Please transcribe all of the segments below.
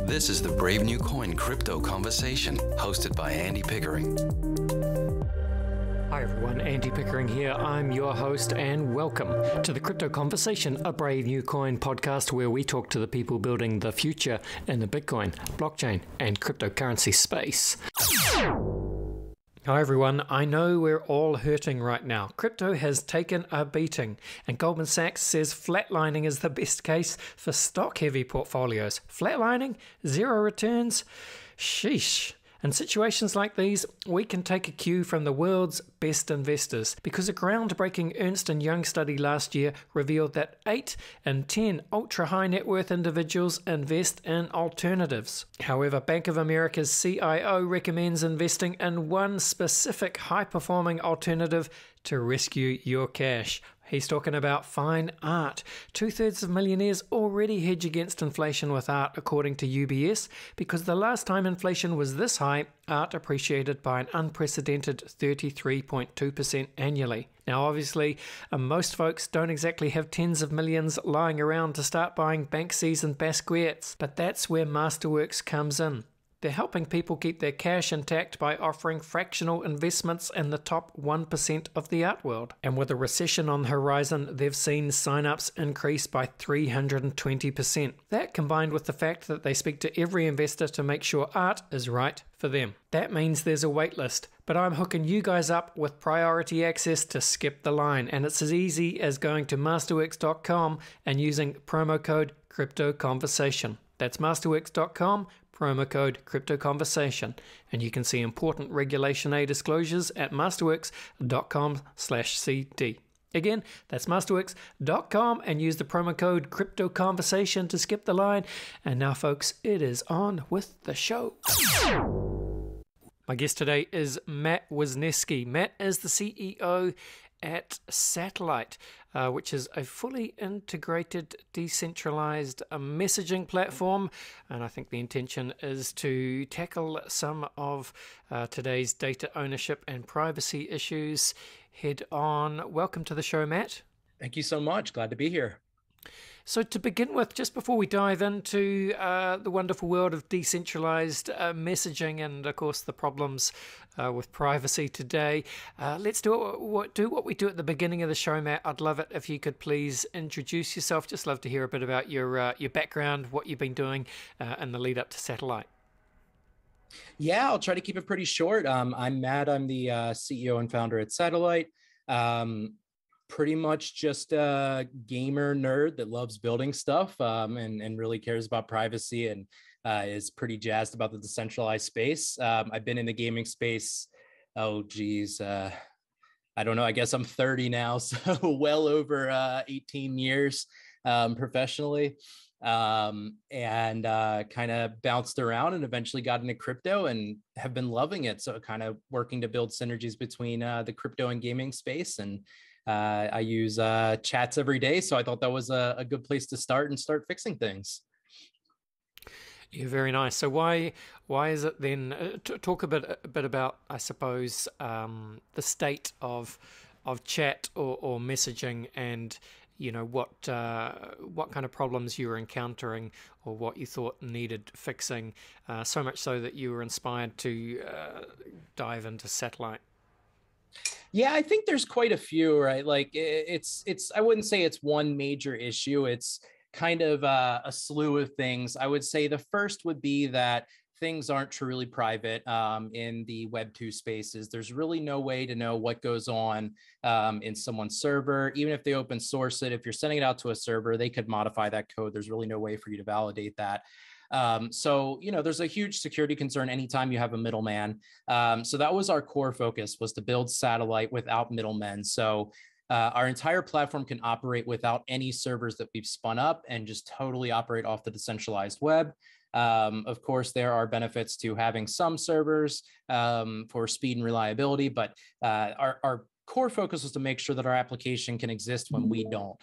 This is the Brave New Coin Crypto Conversation, hosted by Andy Pickering. Hi everyone, Andy Pickering here. I'm your host and welcome to the Crypto Conversation, a Brave New Coin podcast where we talk to the people building the future in the Bitcoin, blockchain and cryptocurrency space. Hi everyone, I know we're all hurting right now. Crypto has taken a beating, and Goldman Sachs says flatlining is the best case for stock-heavy portfolios. Flatlining? Zero returns? Sheesh. In situations like these, we can take a cue from the world's best investors, because a groundbreaking Ernst & Young study last year revealed that 8 in 10 ultra-high net worth individuals invest in alternatives. However, Bank of America's CIO recommends investing in one specific high-performing alternative to rescue your cash. He's talking about fine art. 2/3 of millionaires already hedge against inflation with art, according to UBS, because the last time inflation was this high, art appreciated by an unprecedented 33.2% annually. Now, obviously, most folks don't exactly have tens of millions lying around to start buying Banksys and Basquiat's, but that's where Masterworks comes in. They're helping people keep their cash intact by offering fractional investments in the top 1% of the art world. And with a recession on the horizon, they've seen sign-ups increase by 320%. That, combined with the fact that they speak to every investor to make sure art is right for them. That means there's a wait list, but I'm hooking you guys up with priority access to skip the line, and it's as easy as going to masterworks.com and using promo code CryptoConversation. That's masterworks.com, promo code CryptoConversation, and you can see important Regulation A disclosures at masterworks.com/CD. Again, that's masterworks.com, and use the promo code CryptoConversation to skip the line. And now, folks, it is on with the show. My guest today is Matt Wisniewski. Matt is the CEO at Satellite, which is a fully integrated, decentralized messaging platform. And I think the intention is to tackle some of today's data ownership and privacy issues head on. Welcome to the show, Matt. Thank you so much. Glad to be here. So to begin with, just before we dive into the wonderful world of decentralized messaging and, of course, the problems with privacy today, let's do what we do at the beginning of the show, Matt. I'd love it if you could please introduce yourself. Just love to hear a bit about your background, what you've been doing in the lead up to Satellite. Yeah, I'll try to keep it pretty short. I'm Matt. I'm the CEO and founder at Satellite. Pretty much just a gamer nerd that loves building stuff and really cares about privacy and is pretty jazzed about the decentralized space. I've been in the gaming space, I don't know, I guess I'm 30 now, so well over 18 years professionally, and kind of bounced around and eventually got into crypto and have been loving it. So kind of working to build synergies between the crypto and gaming space, and I use chats every day, so I thought that was a good place to start and start fixing things. Yeah, very nice. So why is it then? Talk a bit about, I suppose, the state of chat or messaging, and what kind of problems you were encountering or what you thought needed fixing. So much so that you were inspired to dive into Satellite. Yeah, I think there's quite a few, right? Like it's I wouldn't say it's one major issue. It's kind of a slew of things. I would say the first would be that things aren't truly private in the Web2 spaces. There's really no way to know what goes on in someone's server. Even if they open source it, if you're sending it out to a server, they could modify that code. There's really no way for you to validate that. So, there's a huge security concern anytime you have a middleman. So that was our core focus, was to build Satellite without middlemen. So our entire platform can operate without any servers that we've spun up and just totally operate off the decentralized web. Of course, there are benefits to having some servers for speed and reliability, but our core focus was to make sure that our application can exist when we don't.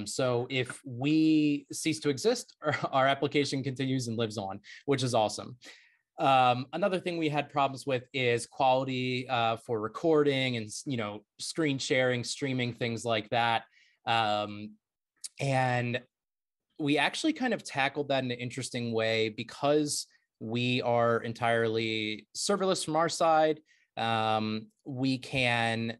So if we cease to exist, our application continues and lives on, which is awesome. Another thing we had problems with is quality for recording and, screen sharing, streaming, things like that. And we actually kind of tackled that in an interesting way because we are entirely serverless from our side. We can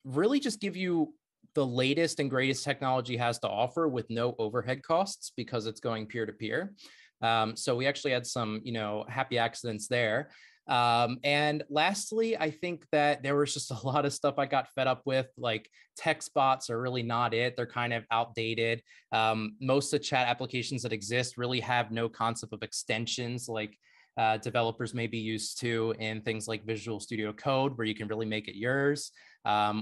really just give you the latest and greatest technology has to offer with no overhead costs because it's going peer to peer. So we actually had some, happy accidents there. And lastly, I think that there was just a lot of stuff I got fed up with, like text bots are really not it. They're kind of outdated. Most of the chat applications that exist really have no concept of extensions like developers may be used to in things like Visual Studio Code, where you can really make it yours.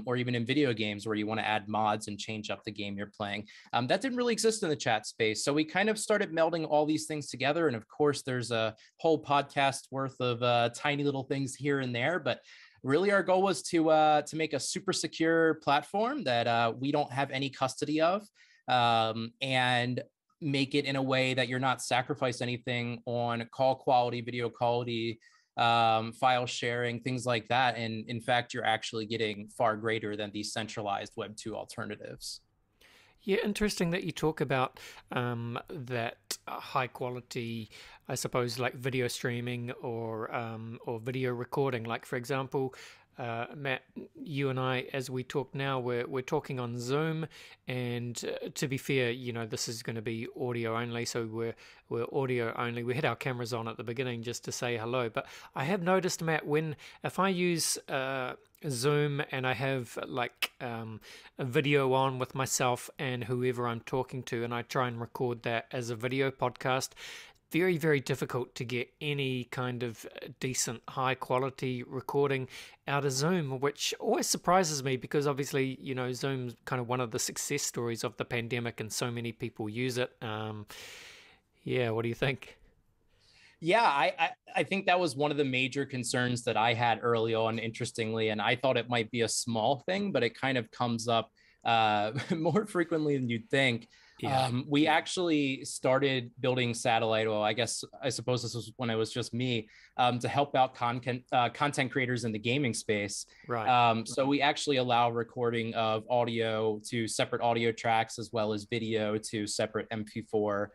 Or even in video games where you want to add mods and change up the game you're playing. That didn't really exist in the chat space. So we kind of started melding all these things together. And of course, there's a whole podcast worth of tiny little things here and there. But really, our goal was to make a super secure platform that we don't have any custody of, and make it in a way that you're not sacrifice anything on call quality, video quality, file sharing, things like that. And in fact, you're actually getting far greater than these centralized Web 2 alternatives. Yeah, interesting that you talk about that high quality, I suppose, like video streaming or video recording. Like, for example, Matt, you and I, as we talk now, we're talking on Zoom, and to be fair, this is going to be audio only, so we're audio only. We had our cameras on at the beginning just to say hello, but I have noticed, Matt, if I use Zoom and I have like a video on with myself and whoever I'm talking to, and I try and record that as a video podcast, very, very difficult to get any kind of decent, high quality recording out of Zoom, which always surprises me because obviously, Zoom's kind of one of the success stories of the pandemic and so many people use it. Yeah, what do you think? Yeah, I think that was one of the major concerns that I had early on, interestingly, and I thought it might be a small thing, but it kind of comes up more frequently than you'd think. Yeah. We actually started building satellite. Well, I suppose this was when it was just me, to help out content creators in the gaming space. Right. So we actually allow recording of audio to separate audio tracks as well as video to separate MP4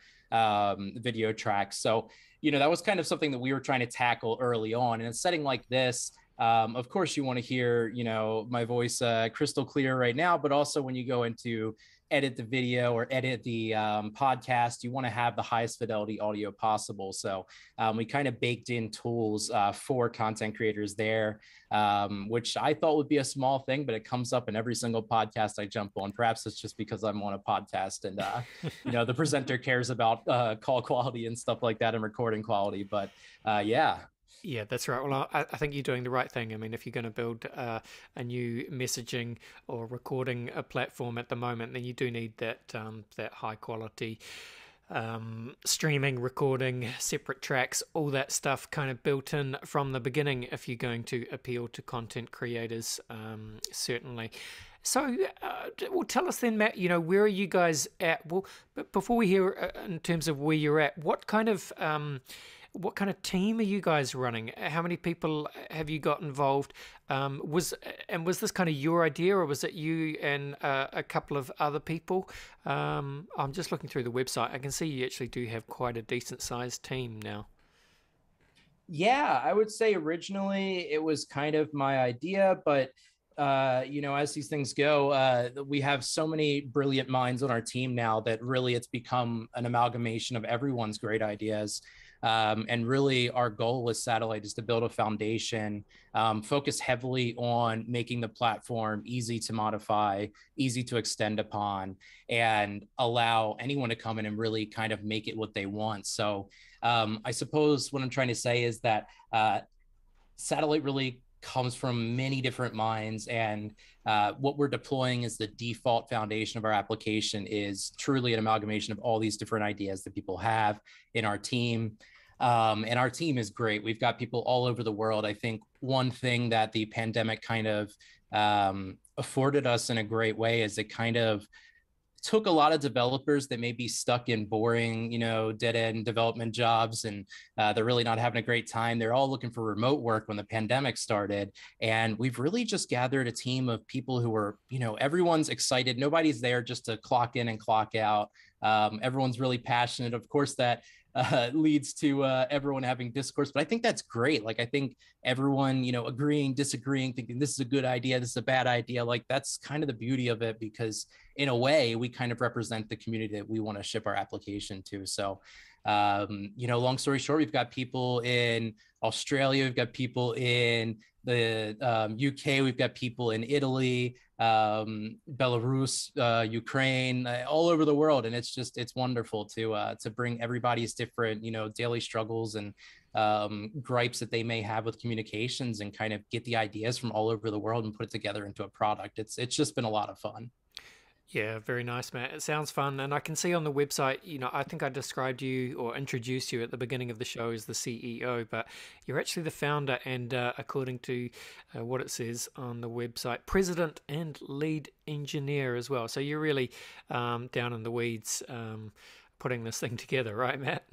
video tracks. So, that was kind of something that we were trying to tackle early on. In a setting like this, of course, you want to hear, my voice crystal clear right now, but also when you go into edit the video or edit the podcast, you want to have the highest fidelity audio possible. So we kind of baked in tools for content creators there, which I thought would be a small thing, but it comes up in every single podcast I jump on. Perhaps it's just because I'm on a podcast and, the presenter cares about call quality and stuff like that and recording quality. But yeah. Yeah, that's right. Well, I think you're doing the right thing. I mean, if you're going to build a new messaging or recording a platform at the moment, then you do need that high quality streaming, recording, separate tracks, all that stuff kind of built in from the beginning if you're going to appeal to content creators, certainly. So, well, tell us then, Matt, where are you guys at? Well, but before we hear in terms of where you're at, what kind of team are you guys running? How many people have you got involved? Was this kind of your idea, or was it you and a couple of other people? I'm just looking through the website. I can see you actually do have quite a decent sized team now. Yeah, I would say originally it was kind of my idea, but as these things go, we have so many brilliant minds on our team now that really it's become an amalgamation of everyone's great ideas. And really our goal with Satellite is to build a foundation, focus heavily on making the platform easy to modify, easy to extend upon, and allow anyone to come in and really kind of make it what they want. So I suppose what I'm trying to say is that Satellite really comes from many different minds, and what we're deploying as the default foundation of our application is truly an amalgamation of all these different ideas that people have in our team. And our team is great. We've got people all over the world. I think one thing that the pandemic kind of afforded us in a great way is it kind of took a lot of developers that may be stuck in boring, dead end development jobs, and they're really not having a great time. They're all looking for remote work when the pandemic started. And we've really just gathered a team of people who are, everyone's excited. Nobody's there just to clock in and clock out. Everyone's really passionate. Of course, that leads to everyone having discourse, but I think that's great. Like, I think everyone, agreeing, disagreeing, thinking this is a good idea, this is a bad idea. Like, that's kind of the beauty of it, because in a way we kind of represent the community that we want to ship our application to. So, long story short, we've got people in Australia, we've got people in the UK, we've got people in Italy, Belarus, Ukraine, all over the world. And it's wonderful to bring everybody's different, daily struggles and gripes that they may have with communications, and kind of get the ideas from all over the world and put it together into a product. It's just been a lot of fun. Yeah, very nice, Matt. It sounds fun. And I can see on the website, I think I described you or introduced you at the beginning of the show as the CEO, but you're actually the founder and, according to what it says on the website, president and lead engineer as well. So you're really down in the weeds putting this thing together, right, Matt?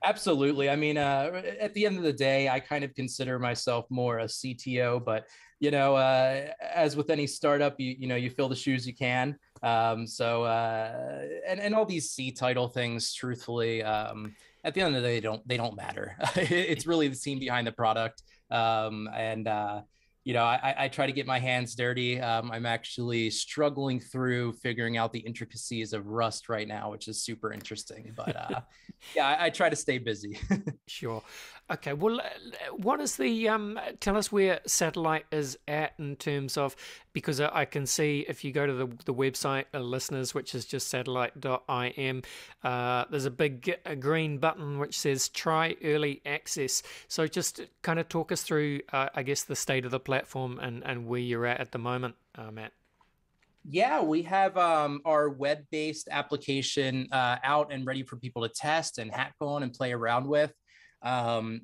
Absolutely. I mean, at the end of the day, I kind of consider myself more a CTO, but as with any startup, you fill the shoes you can. And all these C title things, truthfully, at the end of the day, they don't matter. It's really the team behind the product. I try to get my hands dirty. I'm actually struggling through figuring out the intricacies of Rust right now, which is super interesting. But yeah, I try to stay busy. Sure. Okay. Well, what is the tell us where Satellite is at in terms of, because I can see if you go to the website, listeners, which is just satellite.im, there's a big green button which says try early access. So just kind of talk us through, I guess, the state of the platform and where you're at the moment, Matt. Yeah, we have our web-based application out and ready for people to test and hack on and play around with.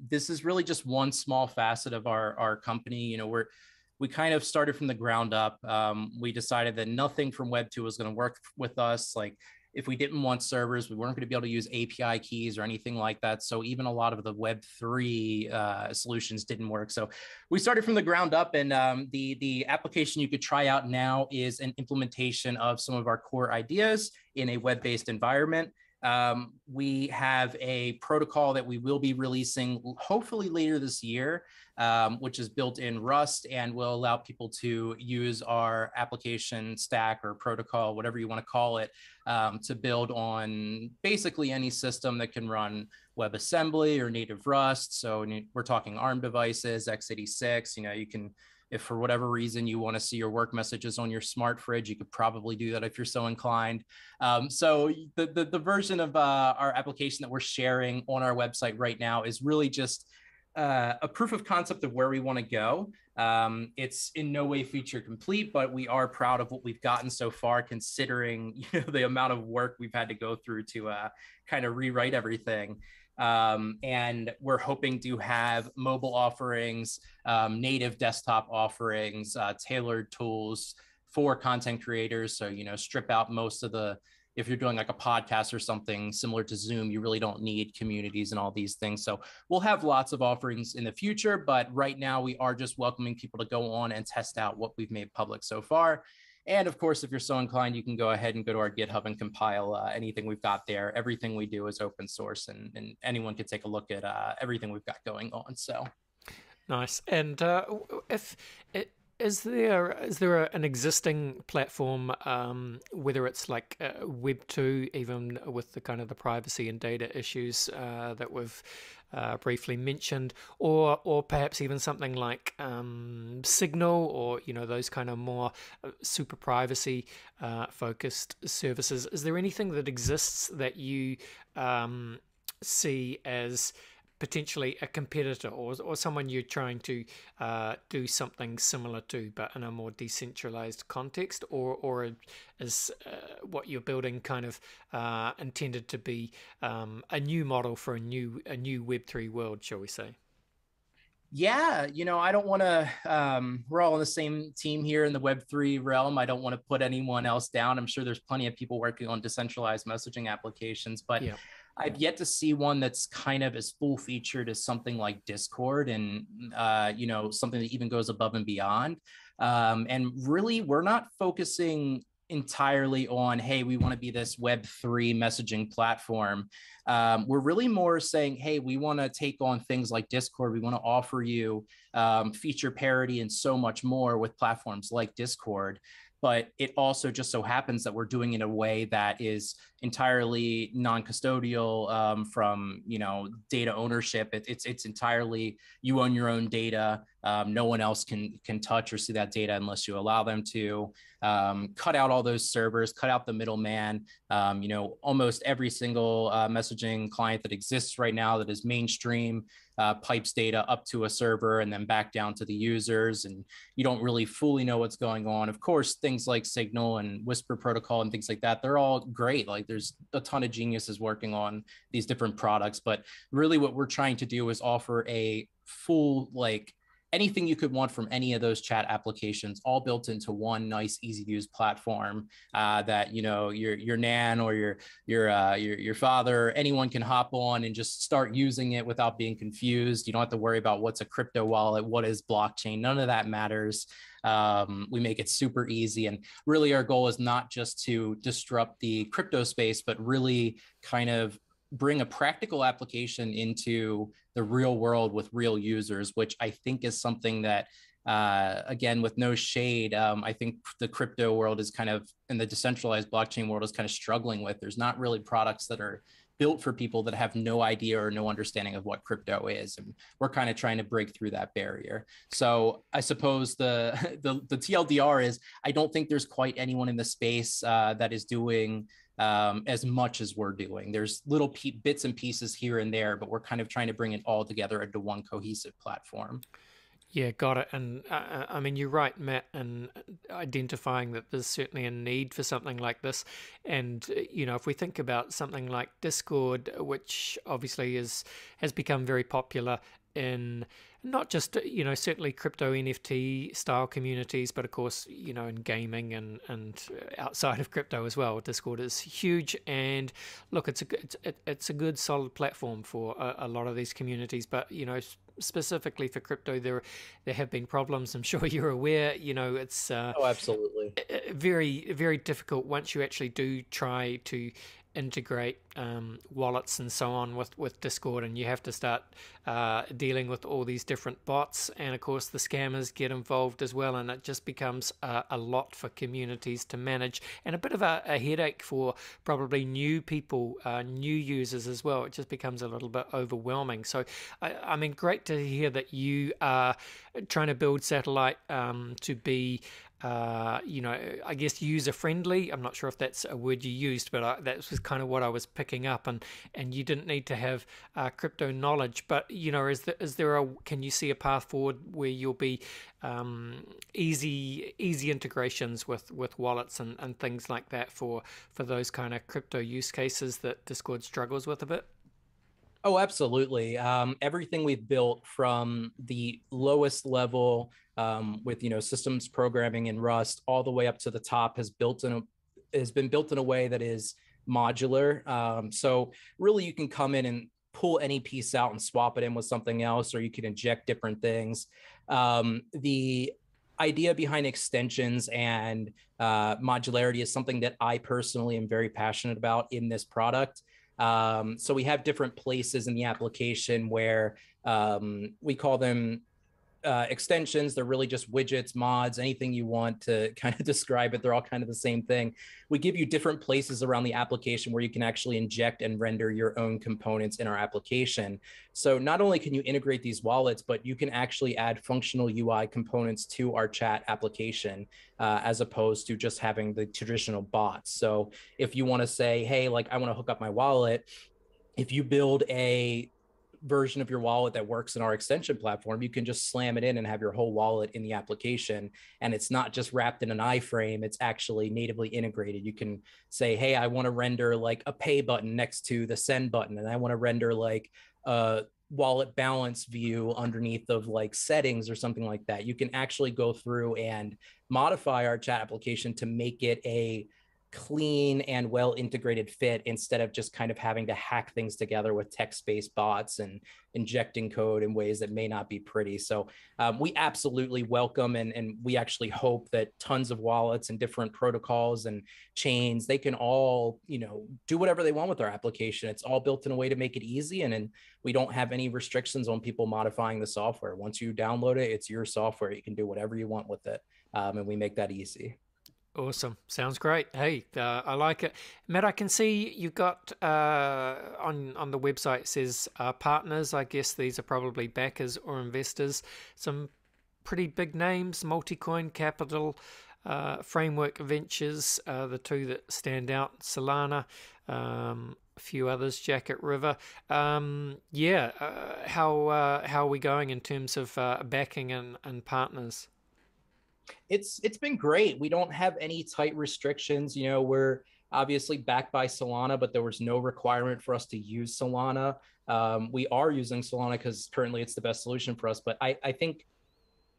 This is really just one small facet of our company. We kind of started from the ground up. We decided that nothing from Web 2 was going to work with us. Like, if we didn't want servers, we weren't going to be able to use API keys or anything like that. So even a lot of the Web 3 solutions didn't work. So we started from the ground up, and the application you could try out now is an implementation of some of our core ideas in a web-based environment. We have a protocol that we will be releasing hopefully later this year, which is built in Rust and will allow people to use our application stack or protocol, whatever you want to call it, to build on basically any system that can run WebAssembly or native Rust. So we're talking ARM devices, x86. You can, if for whatever reason you want to see your work messages on your smart fridge, you could probably do that if you're so inclined. So the version of our application that we're sharing on our website right now is really just a proof of concept of where we want to go. It's in no way feature complete, but we are proud of what we've gotten so far, considering the amount of work we've had to go through to kind of rewrite everything. And we're hoping to have mobile offerings, native desktop offerings, tailored tools for content creators. So, strip out most of if you're doing like a podcast or something similar to Zoom, you really don't need communities and all these things. So we'll have lots of offerings in the future, but right now we are just welcoming people to go on and test out what we've made public so far. And of course, if you're so inclined, you can go ahead and go to our GitHub and compile anything we've got there. Everything we do is open source, and anyone can take a look at everything we've got going on. So nice. And is there an existing platform, whether it's like Web 2, even with the kind of the privacy and data issues that we've briefly mentioned, or perhaps even something like Signal, or those kind of more super privacy focused services? Is there anything that exists that you see as potentially a competitor, or someone you're trying to do something similar to, but in a more decentralized context, or is what you're building kind of intended to be a new model for a new Web3 world, shall we say? Yeah, I don't want to, we're all on the same team here in the Web3 realm. I don't want to put anyone else down. I'm sure there's plenty of people working on decentralized messaging applications, but Yeah. I've yet to see one that's kind of as full featured as something like Discord and, something that even goes above and beyond. And really, we're not focusing entirely on, hey, we want to be this Web3 messaging platform. We're really more saying, hey, we want to take on things like Discord. We want to offer you feature parity and so much more with platforms like Discord. But it also just so happens that we're doing it in a way that is entirely non-custodial from data ownership. It's entirely, you own your own data. No one else can touch or see that data unless you allow them to. Cut out all those servers, cut out the middleman. Almost every single messaging client that exists right now that is mainstream pipes data up to a server and then back down to the users, and you don't really fully know what's going on. Of course, things like Signal and Whisper protocol and things like that, they're all great. Like there's a ton of geniuses working on these different products, but really what we're trying to do is offer a full, like, anything you could want from any of those chat applications, all built into one nice, easy to use platform that your nan or your father, anyone can hop on and just start using it without being confused. You don't have to worry about what's a crypto wallet, what is blockchain. None of that matters. We make it super easy, and really our goal is not just to disrupt the crypto space, but really kind of bring a practical application into the real world with real users, which I think is something that, again, with no shade, I think the crypto world is kind of, and the decentralized blockchain world is kind of struggling with. There's not really products that are built for people that have no idea or no understanding of what crypto is. And we're kind of trying to break through that barrier. So I suppose the TLDR is, I don't think there's quite anyone in the space that is doing as much as we're doing. There's little bits and pieces here and there, but we're kind of trying to bring it all together into one cohesive platform. Yeah, got it. And I mean, you're right, Matt, in identifying that there's certainly a need for something like this. And, if we think about something like Discord, which obviously has become very popular in not just, certainly crypto NFT style communities, but of course, in gaming and outside of crypto as well. Discord is huge, and look, it's a good solid platform for a lot of these communities, but, specifically for crypto, there have been problems. I'm sure you're aware. It's Oh, absolutely. very, very difficult once you actually do try to integrate wallets and so on with Discord, and you have to start dealing with all these different bots, and of course the scammers get involved as well, and it just becomes a lot for communities to manage, and a bit of a headache for probably new people, new users as well. It just becomes a little bit overwhelming. So I mean, great to hear that you are trying to build Satellite to be I guess user-friendly. I'm not sure if that's a word you used, but that was kind of what I was picking up. And you didn't need to have crypto knowledge, but can you see a path forward where you'll be easy integrations with wallets and things like that for those kind of crypto use cases that Discord struggles with a bit? Oh, absolutely. Everything we've built from the lowest level with systems programming in Rust all the way up to the top has been built in a way that is modular. So really, you can come in and pull any piece out and swap it in with something else, or you can inject different things. The idea behind extensions and modularity is something that I personally am very passionate about in this product. So we have different places in the application where we call them extensions. They're really just widgets, mods, anything you want to kind of describe it. They're all kind of the same thing. We give you different places around the application where you can actually inject and render your own components in our application. So not only can you integrate these wallets, but you can actually add functional UI components to our chat application as opposed to just having the traditional bots. So if you want to say, hey, like I want to hook up my wallet, if you build a version of your wallet that works in our extension platform, you can just slam it in and have your whole wallet in the application. And it's not just wrapped in an iframe, it's actually natively integrated. You can say, hey, I want to render like a pay button next to the send button, and I want to render like wallet balance view underneath of like settings or something like that. You can actually go through and modify our chat application to make it a clean and well integrated fit instead of just kind of having to hack things together with text-based bots and injecting code in ways that may not be pretty. So we absolutely welcome and we actually hope that tons of wallets and different protocols and chains, they can all, do whatever they want with our application. It's all built in a way to make it easy, and we don't have any restrictions on people modifying the software. Once you download it, it's your software. You can do whatever you want with it, and we make that easy. Awesome. Sounds great. Hey, I like it. Matt, I can see you've got on the website, it says partners. I guess these are probably backers or investors. Some pretty big names, Multicoin Capital, Framework Ventures, the two that stand out, Solana, a few others, Jacket River. How are we going in terms of backing and partners? It's been great. We don't have any tight restrictions. We're obviously backed by Solana, but there was no requirement for us to use Solana. We are using Solana because currently it's the best solution for us. But I think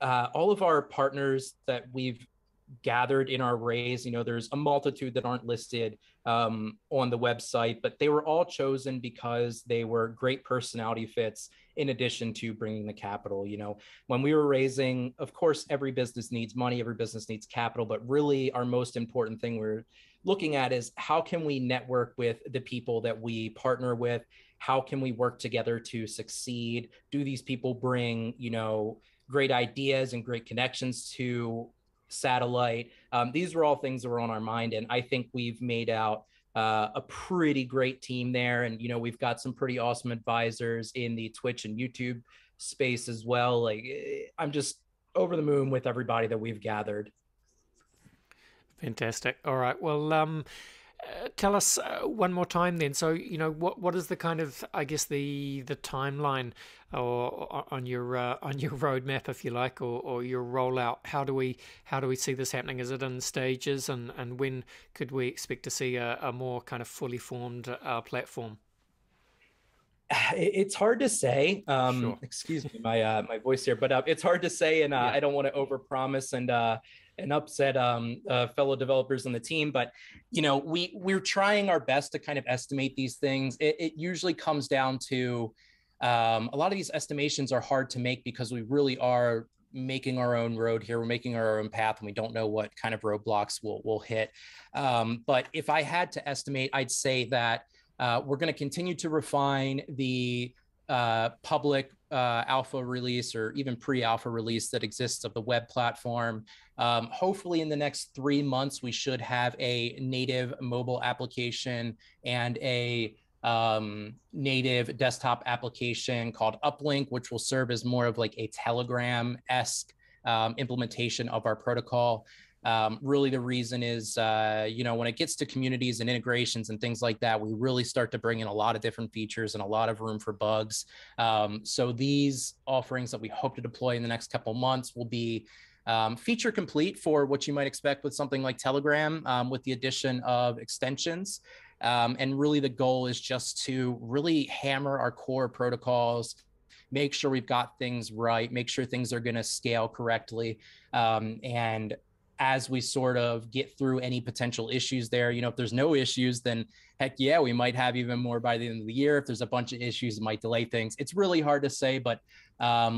all of our partners that we've gathered in our raise, there's a multitude that aren't listed on the website, but they were all chosen because they were great personality fits in addition to bringing the capital. When we were raising, of course, every business needs money, every business needs capital, but really our most important thing we're looking at is how can we network with the people that we partner with? How can we work together to succeed? Do these people bring, great ideas and great connections to satellite? These were all things that were on our mind, and I think we've made out a pretty great team there. And we've got some pretty awesome advisors in the Twitch and YouTube space as well. Like, I'm just over the moon with everybody that we've gathered. Fantastic. All right. Well, tell us one more time then. So, what is the kind of, I guess, the timeline or on your roadmap, if you like, or your rollout? How do we see this happening? Is it in stages, and when could we expect to see a more kind of fully formed platform? It's hard to say. Sure. Excuse me, my voice here, but it's hard to say, and I don't want to overpromise and upset fellow developers on the team. But we're trying our best to kind of estimate these things. It usually comes down to a lot of these estimations are hard to make because we really are making our own road here. We're making our own path, and we don't know what kind of roadblocks we'll hit. But if I had to estimate, I'd say that we're going to continue to refine the public alpha release or even pre-alpha release that exists of the web platform. Hopefully in the next 3 months, we should have a native mobile application and a native desktop application called Uplink, which will serve as more of like a Telegram-esque implementation of our protocol. Really the reason is, when it gets to communities and integrations and things like that, we really start to bring in a lot of different features and a lot of room for bugs. So these offerings that we hope to deploy in the next couple months will be feature complete for what you might expect with something like Telegram, with the addition of extensions. And really the goal is just to really hammer our core protocols, make sure we've got things right, make sure things are going to scale correctly. And as we sort of get through any potential issues there, if there's no issues, then heck yeah, we might have even more by the end of the year. If there's a bunch of issues, it might delay things. It's really hard to say, but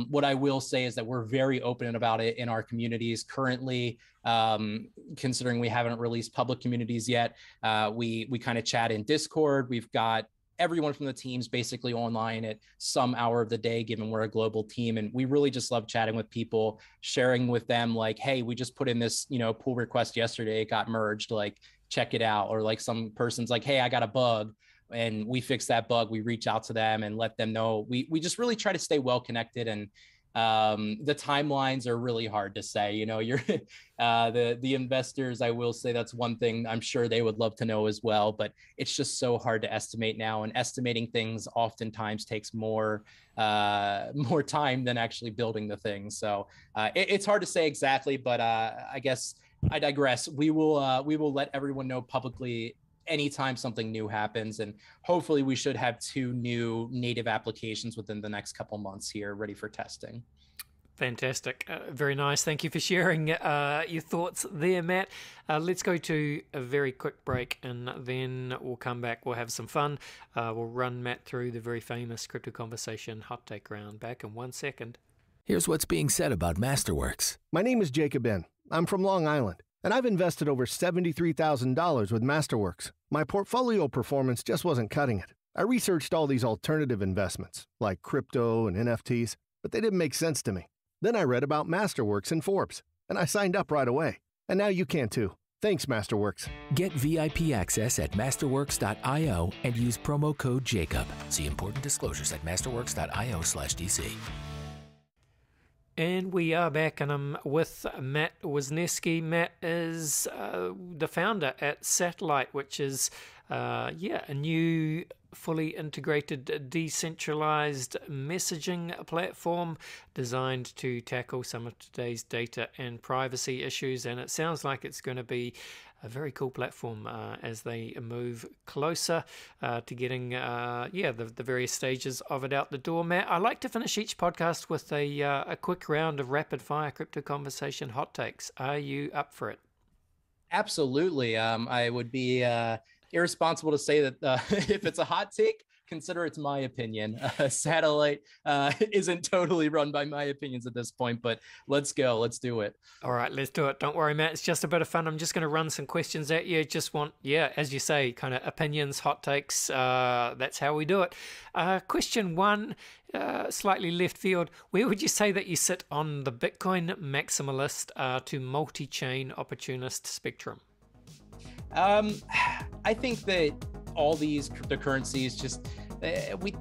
what I will say is that we're very open about it in our communities currently. Considering we haven't released public communities yet, we kind of chat in Discord. We've got everyone from the teams basically online at some hour of the day, given we're a global team. And we really just love chatting with people, sharing with them like, hey, we just put in this, pull request yesterday, it got merged, like, check it out. Or like some person's like, hey, I got a bug, and we fix that bug. We reach out to them and let them know. We just really try to stay well connected. And the timelines are really hard to say. You're the investors, I will say that's one thing I'm sure they would love to know as well, but it's just so hard to estimate now, and estimating things oftentimes takes more time than actually building the thing. So it's hard to say exactly, but I guess I digress. We will let everyone know publicly anytime something new happens. And hopefully we should have 2 new native applications within the next couple months here ready for testing. Fantastic. Very nice. Thank you for sharing your thoughts there, Matt. Let's go to a very quick break and then we'll come back. We'll have some fun. We'll run Matt through the very famous Crypto Conversation hot take round. Back in 1 second. Here's what's being said about Masterworks. My name is Jacob N. I'm from Long Island, and I've invested over $73,000 with Masterworks. My portfolio performance just wasn't cutting it. I researched all these alternative investments, like crypto and NFTs, but they didn't make sense to me. Then I read about Masterworks in Forbes, and I signed up right away. And now you can too. Thanks, Masterworks. Get VIP access at masterworks.io and use promo code JACOB. See important disclosures at masterworks.io/DC. And we are back, and I'm with Matt Wisniewski. Matt is the founder at Satellite, which is a new fully integrated decentralized messaging platform designed to tackle some of today's data and privacy issues. And it sounds like it's going to be a very cool platform as they move closer to getting the various stages of it out the door. Matt, I like to finish each podcast with a quick round of rapid fire crypto conversation hot takes. Are you up for it? Absolutely. I would be irresponsible to say that if it's a hot take, consider it's my opinion. Satellite isn't totally run by my opinions at this point, but let's go. Let's do it. All right, let's do it. Don't worry, Matt. It's just a bit of fun. I'm just going to run some questions at you. Just want, as you say, kind of opinions, hot takes. That's how we do it. Question 1, slightly left field. Where would you say that you sit on the Bitcoin maximalist to multi-chain opportunist spectrum? I think that all these cryptocurrencies just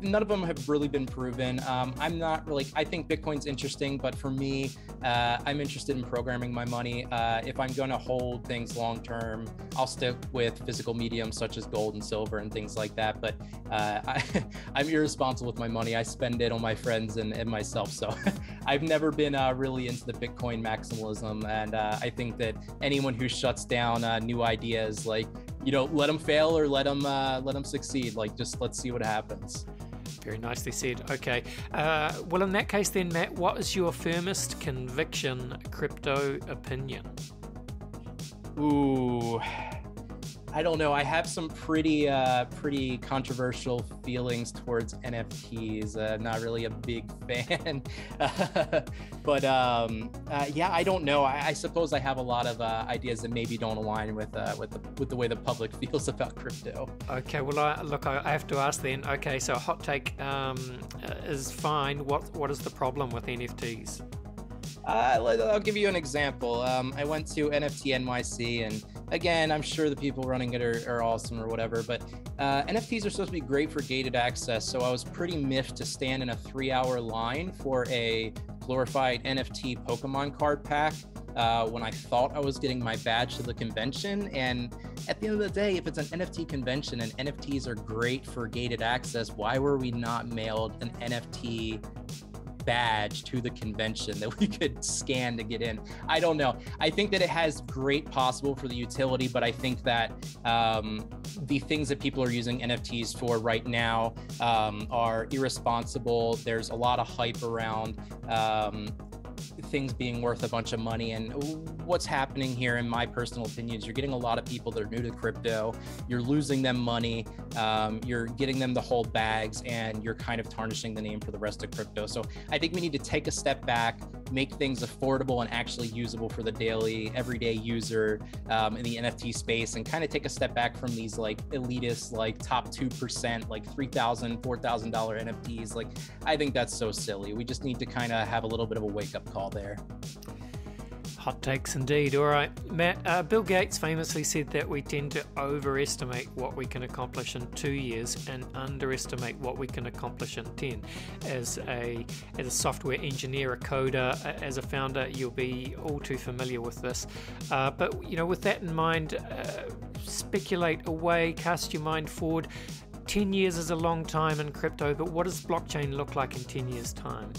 none of them have really been proven. I'm not really, I think Bitcoin's interesting, but for me, I'm interested in programming my money. If I'm going to hold things long term, I'll stick with physical mediums such as gold and silver and things like that. But I'm irresponsible with my money. I spend it on my friends and myself. So I've never been really into the Bitcoin maximalism. And I think that anyone who shuts down new ideas, like, let them fail or let them succeed. Like, just let's see what happens. Very nicely said. Okay. Well, in that case then, Matt, what is your firmest conviction crypto opinion? Ooh, I don't know. I have some pretty controversial feelings towards NFTs. Not really a big fan, but I don't know. I suppose I have a lot of ideas that maybe don't align with the way the public feels about crypto. Okay. Well, I have to ask then. Okay, so a hot take is fine. What is the problem with NFTs? I'll give you an example. I went to NFT NYC, and again, I'm sure the people running it are awesome or whatever, but NFTs are supposed to be great for gated access. So I was pretty miffed to stand in a 3-hour line for a glorified NFT Pokemon card pack when I thought I was getting my badge to the convention. And at the end of the day, if it's an NFT convention and NFTs are great for gated access, why were we not mailed an NFT badge to the convention that we could scan to get in? I don't know. I think that it has great possible for the utility, but I think that the things that people are using NFTs for right now are irresponsible. There's a lot of hype around things being worth a bunch of money, and what's happening here, in my personal opinion, is you're getting a lot of people that are new to crypto, you're losing them money, you're getting them to hold bags, and you're kind of tarnishing the name for the rest of crypto. So I think we need to take a step back, make things affordable and actually usable for the daily, everyday user in the NFT space, and kind of take a step back from these like elitist, like top 2%, like $3,000, $4,000 NFTs. Like, I think that's so silly. We just need to kind of have a little bit of a wake-up call there. Hot takes indeed. All right, Matt, Bill Gates famously said that we tend to overestimate what we can accomplish in 2 years and underestimate what we can accomplish in 10. As a software engineer, a coder, as a founder, you'll be all too familiar with this. But with that in mind, speculate away, cast your mind forward. 10 years is a long time in crypto, but what does blockchain look like in 10 years' time?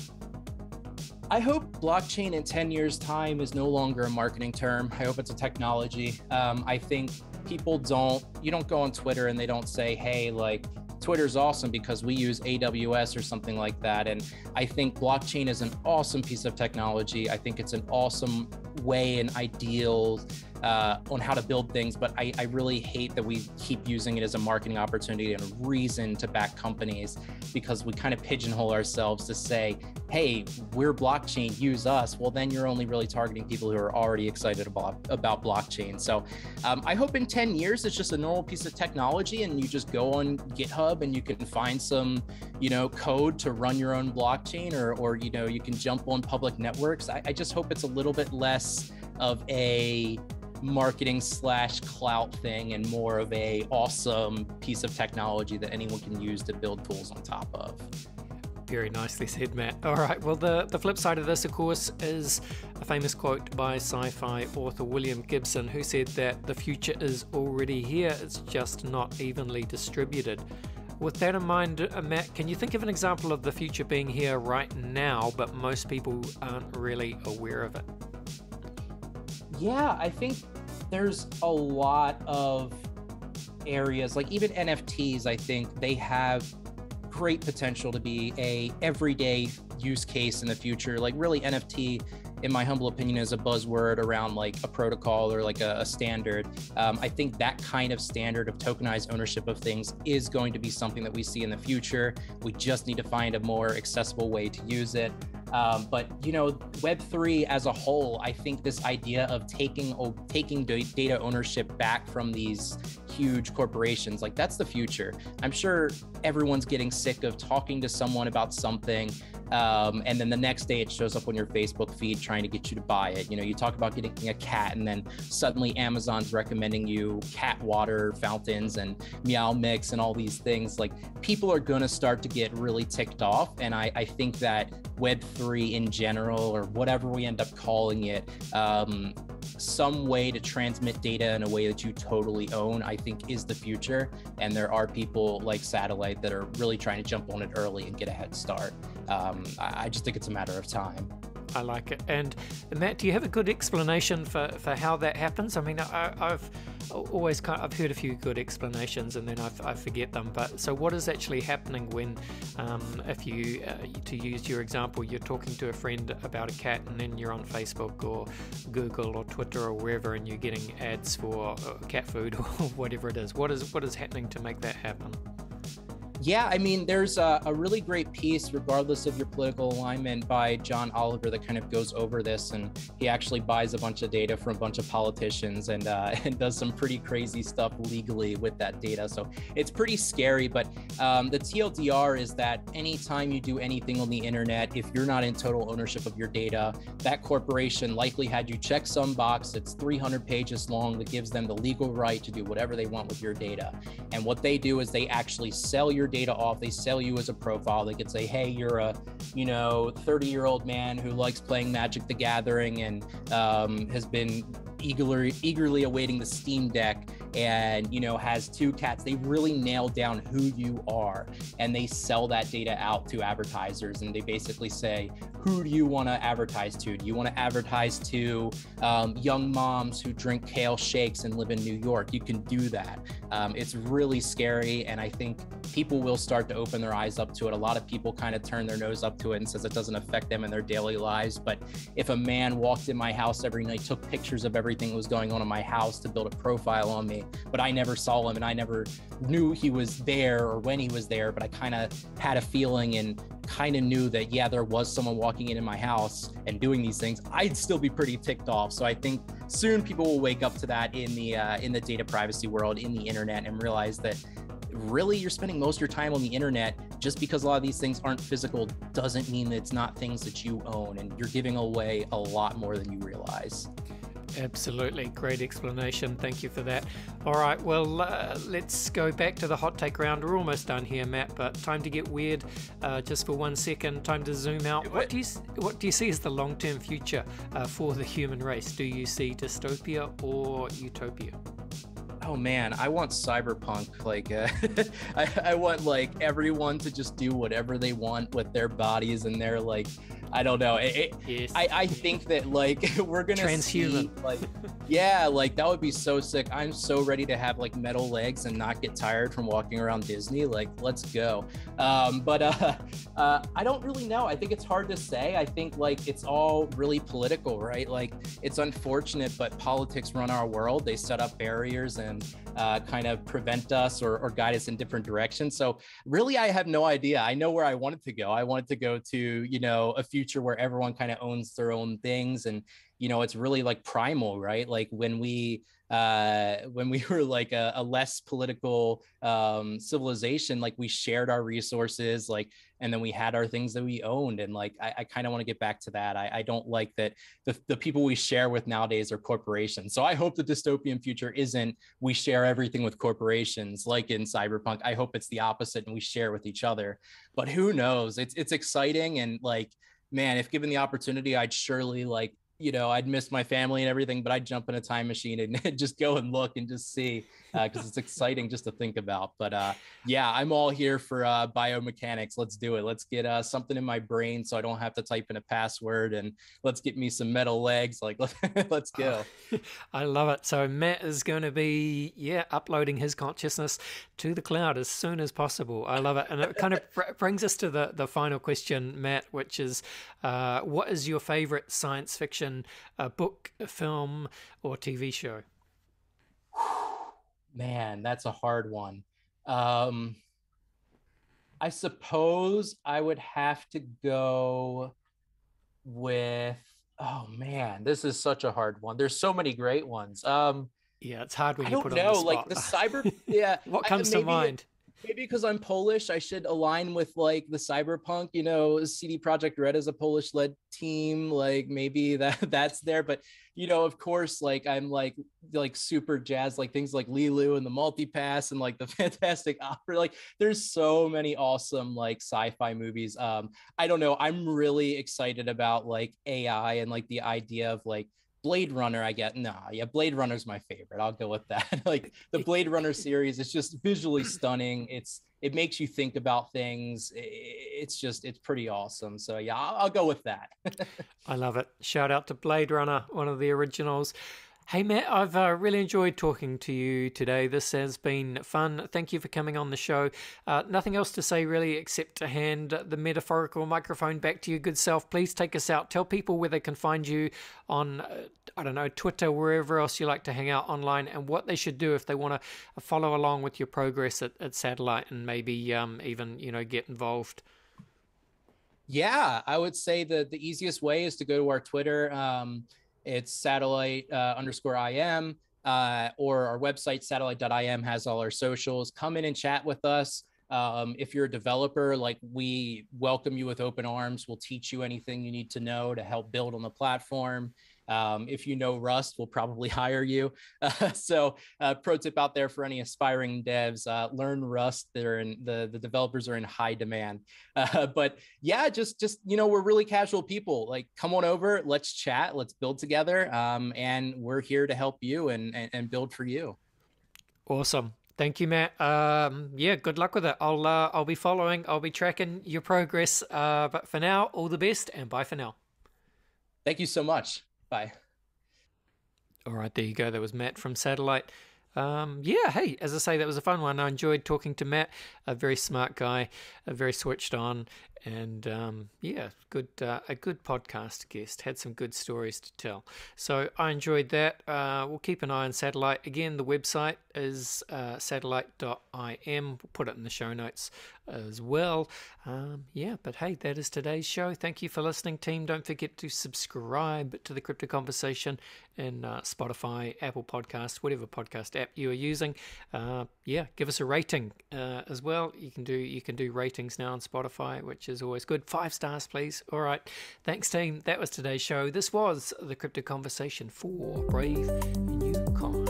I hope blockchain in 10 years' time is no longer a marketing term. I hope it's a technology. I think you don't go on Twitter and they don't say, hey, like, Twitter's awesome because we use AWS or something like that. And I think blockchain is an awesome piece of technology. I think it's an awesome way and ideal on how to build things, but I really hate that we keep using it as a marketing opportunity and a reason to back companies, because we kind of pigeonhole ourselves to say, hey, we're blockchain, use us. Well, then you're only really targeting people who are already excited about blockchain. So I hope in 10 years, it's just a normal piece of technology and you just go on GitHub and you can find some, code to run your own blockchain, or you can jump on public networks. I just hope it's a little bit less of a marketing / clout thing and more of a awesome piece of technology that anyone can use to build tools on top of. Very nicely said, Matt. All right, well, the flip side of this, of course, is a famous quote by sci-fi author William Gibson, who said that the future is already here, it's just not evenly distributed. With that in mind, Matt, can you think of an example of the future being here right now, but most people aren't really aware of it? Yeah, I think there's a lot of areas, like even NFTs, I think they have great potential to be a everyday use case in the future. Like really NFT, in my humble opinion, is a buzzword around like a protocol or like a standard. I think that kind of standard of tokenized ownership of things is going to be something that we see in the future. We just need to find a more accessible way to use it. But Web3 as a whole, I think this idea of taking data ownership back from these huge corporations, like that's the future. I'm sure everyone's getting sick of talking to someone about something, and then the next day it shows up on your Facebook feed trying to get you to buy it. You talk about getting a cat, and then suddenly Amazon's recommending you cat water fountains and Meow Mix and all these things. Like people are gonna start to get really ticked off, and I think that Web3 in general, or whatever we end up calling it, some way to transmit data in a way that you totally own, I think is the future. And there are people like Satellite that are really trying to jump on it early and get a head start. I just think it's a matter of time. I like it. And Matt, do you have a good explanation for how that happens? I mean, I've always I've heard a few good explanations and then I forget them. But so what is actually happening when, if you, to use your example, you're talking to a friend about a cat and then you're on Facebook or Google or Twitter or wherever and you're getting ads for cat food or whatever it is. What is happening to make that happen? Yeah, I mean, there's a really great piece, regardless of your political alignment, by John Oliver that kind of goes over this, and he actually buys a bunch of data from a bunch of politicians and does some pretty crazy stuff legally with that data. So it's pretty scary, but the TLDR is that anytime you do anything on the internet, if you're not in total ownership of your data, that corporation likely had you check some box that's 300 pages long that gives them the legal right to do whatever they want with your data. And what they do is they actually sell your data off. They sell you as a profile. They could say, hey, you're a 30-year-old man who likes playing Magic the Gathering and has been eagerly awaiting the Steam Deck and has 2 cats. They really nail down who you are, and they sell that data out to advertisers, and they basically say, who do you want to advertise to? Do you want to advertise to young moms who drink kale shakes and live in New York? You can do that. It's really scary, and I think people will start to open their eyes up to it. A lot of people kind of turn their nose up to it and says it doesn't affect them in their daily lives. But if a man walked in my house every night, took pictures of everything that was going on in my house to build a profile on me, but I never saw him and I never knew he was there or when he was there, but I kind of had a feeling and kind of knew that, yeah, there was someone walking in my house and doing these things, I'd still be pretty ticked off. So I think soon people will wake up to that in the data privacy world, in the internet, and realize that really you're spending most of your time on the internet. Just because a lot of these things aren't physical doesn't mean that it's not things that you own, and you're giving away a lot more than you realize. Absolutely. Great explanation. Thank you for that. All right. Well, let's go back to the hot take round. We're almost done here, Matt, but time to get weird just for 1 second. Time to zoom out. What do you see as the long-term future for the human race? Do you see dystopia or utopia? Oh man, I want cyberpunk. Like, I want like everyone to just do whatever they want with their bodies and their like I don't know. Yes. I think that like we're gonna transhuman. see, like, yeah, like that would be so sick. I'm so ready to have like metal legs and not get tired from walking around Disney. Like, let's go. But I don't really know. I think it's hard to say. I think like it's all really political, right? Like, it's unfortunate, but politics run our world. They set up barriers and kind of prevent us or guide us in different directions. So really, I have no idea. I know where I wanted to go. I wanted to go to, you know, a future where everyone kind of owns their own things, and you know, it's really like primal, right? Like when we were like a less political civilization, like we shared our resources, like, and then we had our things that we owned. And like, I kind of want to get back to that. I don't like that the people we share with nowadays are corporations. So I hope the dystopian future isn't we share everything with corporations like in Cyberpunk. I hope it's the opposite and we share with each other. But who knows? It's exciting, and like, man, if given the opportunity, I'd surely like, you know, I'd miss my family and everything, but I'd jump in a time machine and just go and look and just see, because it's exciting just to think about. But yeah, I'm all here for biomechanics. Let's do it. Let's get something in my brain so I don't have to type in a password, and let's get me some metal legs. Like, let's go. I love it. So Matt is going to be, uploading his consciousness to the cloud as soon as possible. I love it. And it kind of brings us to the final question, Matt, which is, what is your favorite science fiction book, film, or TV show? Man, that's a hard one. I suppose I would have to go with, oh man, this is such a hard one. There's so many great ones. Yeah, it's hard when you put on the spot. Like the cyber, yeah. What comes to mind? Maybe because I'm Polish, I should align with like the cyberpunk, you know, CD Projekt Red is a Polish led team. Like maybe that's there. But, you know, of course, like I'm like super jazzed, like things like Lilu and the Multipass and like the Fantastic Opera. Like there's so many awesome like sci-fi movies. I don't know. I'm really excited about like AI and like the idea of like Blade Runner. Blade Runner's my favorite. I'll go with that. Like the Blade Runner series, it's just visually stunning. It makes you think about things. It's pretty awesome. So yeah, I'll go with that. I love it. Shout out to Blade Runner, one of the originals. Hey, Matt, I've really enjoyed talking to you today. This has been fun. Thank you for coming on the show. Nothing else to say, really, except to hand the metaphorical microphone back to your good self. Please take us out. Tell people where they can find you on, Twitter, wherever else you like to hang out online, and what they should do if they want to follow along with your progress at Satellite and maybe even, get involved. Yeah, I would say that the easiest way is to go to our Twitter. It's satellite_IM, or our website, satellite.im, has all our socials. Come in and chat with us. If you're a developer, like, we welcome you with open arms. We'll teach you anything you need to know to help build on the platform. If you know Rust, we'll probably hire you. So pro tip out there for any aspiring devs, learn Rust. The developers are in high demand. But yeah, just we're really casual people. Like, come on over, let's chat, let's build together. And we're here to help you and build for you. Awesome. Thank you, Matt. Good luck with it. I'll be following. I'll be tracking your progress. But for now, all the best, and bye for now. Thank you so much. Bye. All right, there you go. That was Matt from Satellite. Hey, as I say, that was a fun one. I enjoyed talking to Matt, a very smart guy, very switched on, and a good podcast guest. Had some good stories to tell. So I enjoyed that. We'll keep an eye on Satellite. Again, the website is satellite.im. We'll put it in the show notes as well. But hey, that is today's show. Thank you for listening, team. Don't forget to subscribe to the Crypto Conversation in Spotify, Apple Podcasts, whatever podcast app you are using. Give us a rating as well. You can do ratings now on Spotify, which is always good. 5 stars, please. All right. Thanks, team. That was today's show. This was the Crypto Conversation for Brave New Coin.